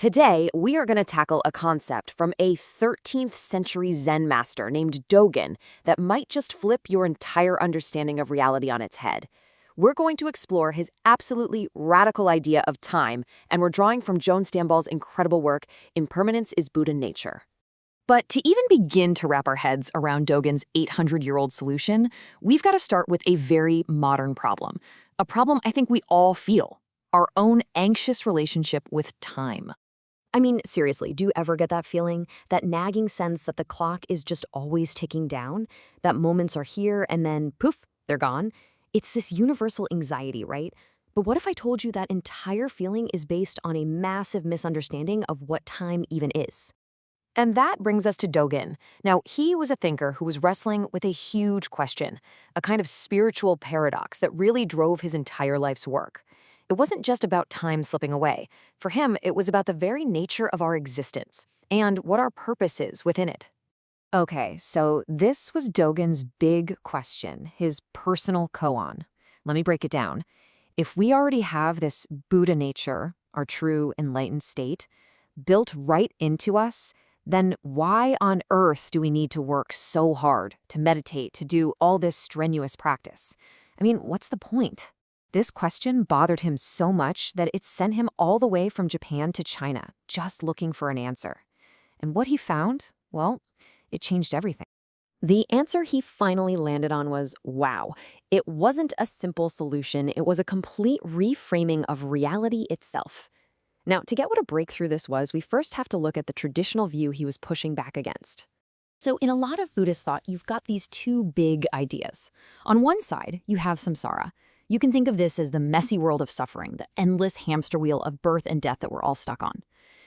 Today, we are going to tackle a concept from a 13th century Zen master named Dogen that might just flip your entire understanding of reality on its head. We're going to explore his absolutely radical idea of time, and we're drawing from Joan Stamball's incredible work, Impermanence is Buddha Nature. But to even begin to wrap our heads around Dogen's 800-year-old solution, we've got to start with a very modern problem. A problem I think we all feel: our own anxious relationship with time. I mean, seriously, do you ever get that feeling? That nagging sense that the clock is just always ticking down? That moments are here and then, poof, they're gone? It's this universal anxiety, right? But what if I told you that entire feeling is based on a massive misunderstanding of what time even is? And that brings us to Dogen. Now, he was a thinker who was wrestling with a huge question, a kind of spiritual paradox that really drove his entire life's work. It wasn't just about time slipping away. For him, it was about the very nature of our existence and what our purpose is within it. Okay, so this was Dogen's big question, his personal koan. Let me break it down. If we already have this Buddha nature, our true enlightened state, built right into us, then why on earth do we need to work so hard, to meditate, to do all this strenuous practice? I mean, what's the point? This question bothered him so much that it sent him all the way from Japan to China, just looking for an answer. And what he found, well, it changed everything. The answer he finally landed on was, wow. It wasn't a simple solution, it was a complete reframing of reality itself. Now, to get what a breakthrough this was, we first have to look at the traditional view he was pushing back against. So in a lot of Buddhist thought, you've got these two big ideas. On one side, you have samsara. You can think of this as the messy world of suffering, the endless hamster wheel of birth and death that we're all stuck on.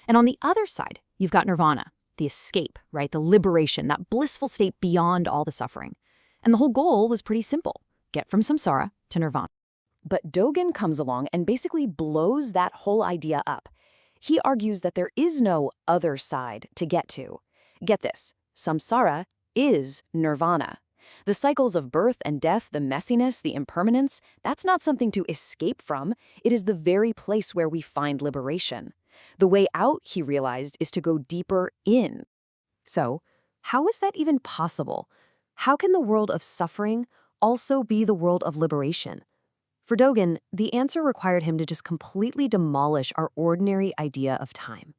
And on the other side, you've got nirvana, the escape, right? The liberation, that blissful state beyond all the suffering. And the whole goal was pretty simple: get from samsara to nirvana. But Dogen comes along and basically blows that whole idea up. He argues that there is no other side to get to. Get this, samsara is nirvana. The cycles of birth and death, the messiness, the impermanence, that's not something to escape from. It is the very place where we find liberation. The way out, he realized, is to go deeper in. So, how is that even possible? How can the world of suffering also be the world of liberation? For Dogen, the answer required him to just completely demolish our ordinary idea of time.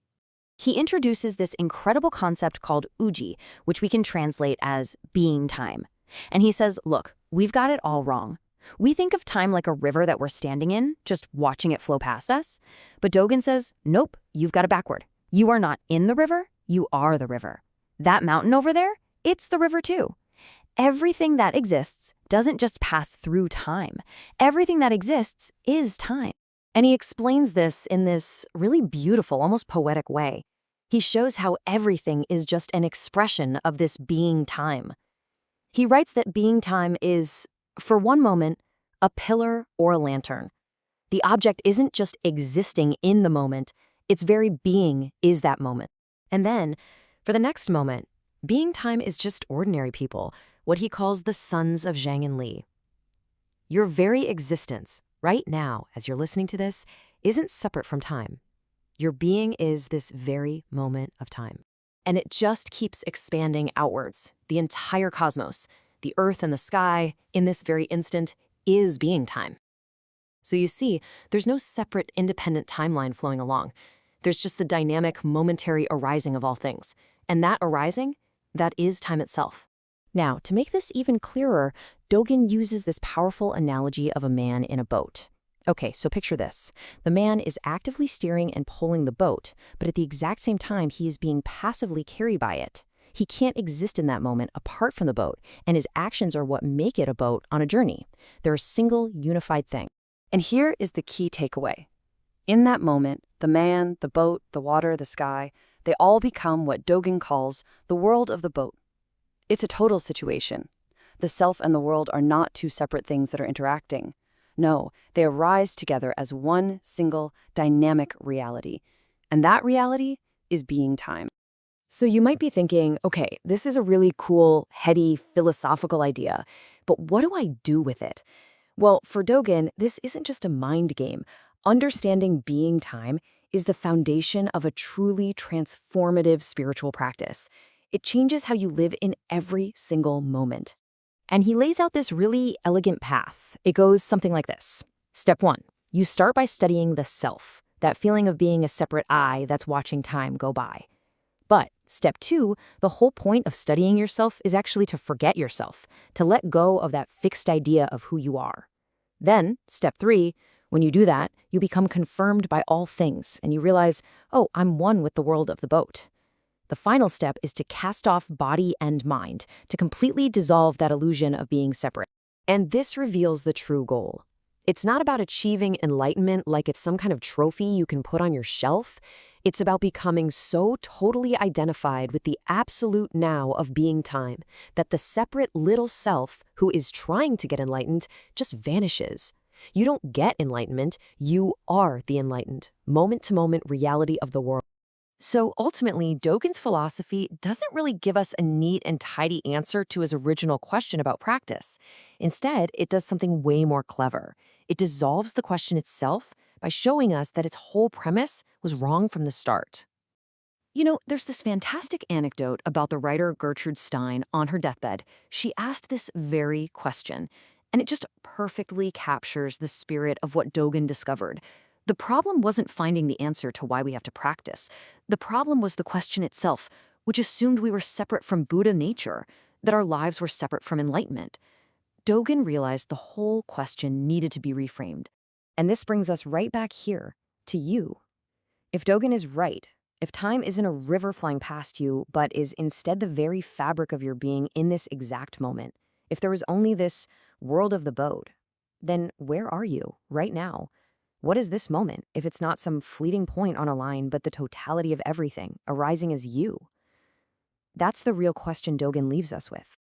He introduces this incredible concept called uji, which we can translate as being time. And he says, look, we've got it all wrong. We think of time like a river that we're standing in, just watching it flow past us. But Dogen says, nope, you've got it backward. You are not in the river, you are the river. That mountain over there, it's the river too. Everything that exists doesn't just pass through time. Everything that exists is time. And he explains this in this really beautiful, almost poetic way. He shows how everything is just an expression of this being time. He writes that being time is, for one moment, a pillar or a lantern. The object isn't just existing in the moment, its very being is that moment. And then, for the next moment, being time is just ordinary people, what he calls the sons of Zhang and Li. Your very existence, right now, as you're listening to this, isn't separate from time. Your being is this very moment of time. And it just keeps expanding outwards. The entire cosmos, the earth and the sky, in this very instant, is being time. So you see, there's no separate, independent timeline flowing along. There's just the dynamic, momentary arising of all things. And that arising, that is time itself. Now, to make this even clearer, Dogen uses this powerful analogy of a man in a boat. Okay, so picture this. The man is actively steering and pulling the boat, but at the exact same time, he is being passively carried by it. He can't exist in that moment apart from the boat, and his actions are what make it a boat on a journey. They're a single, unified thing. And here is the key takeaway. In that moment, the man, the boat, the water, the sky, they all become what Dogen calls the world of the boat. It's a total situation. The self and the world are not two separate things that are interacting. No, they arise together as one single dynamic reality. And that reality is being time. So you might be thinking, okay, this is a really cool, heady, philosophical idea, but what do I do with it? Well, for Dogen, this isn't just a mind game. Understanding being time is the foundation of a truly transformative spiritual practice. It changes how you live in every single moment. And he lays out this really elegant path. It goes something like this. Step 1, you start by studying the self, that feeling of being a separate I that's watching time go by. But step 2, the whole point of studying yourself is actually to forget yourself, to let go of that fixed idea of who you are. Then, step 3, when you do that, you become confirmed by all things, and you realize, oh, I'm one with the world of the boat. The final step is to cast off body and mind, to completely dissolve that illusion of being separate. And this reveals the true goal. It's not about achieving enlightenment like it's some kind of trophy you can put on your shelf. It's about becoming so totally identified with the absolute now of being time that the separate little self who is trying to get enlightened just vanishes. You don't get enlightenment, you are the enlightened, moment-to-moment reality of the world. So ultimately, Dogen's philosophy doesn't really give us a neat and tidy answer to his original question about practice. Instead, it does something way more clever. It dissolves the question itself by showing us that its whole premise was wrong from the start. You know, there's this fantastic anecdote about the writer Gertrude Stein on her deathbed. She asked this very question, and it just perfectly captures the spirit of what Dogen discovered. The problem wasn't finding the answer to why we have to practice. The problem was the question itself, which assumed we were separate from Buddha nature, that our lives were separate from enlightenment. Dogen realized the whole question needed to be reframed. And this brings us right back here, to you. If Dogen is right, if time isn't a river flying past you, but is instead the very fabric of your being in this exact moment, if there was only this world of the boat, then where are you right now? What is this moment if it's not some fleeting point on a line, but the totality of everything arising as you? That's the real question Dogen leaves us with.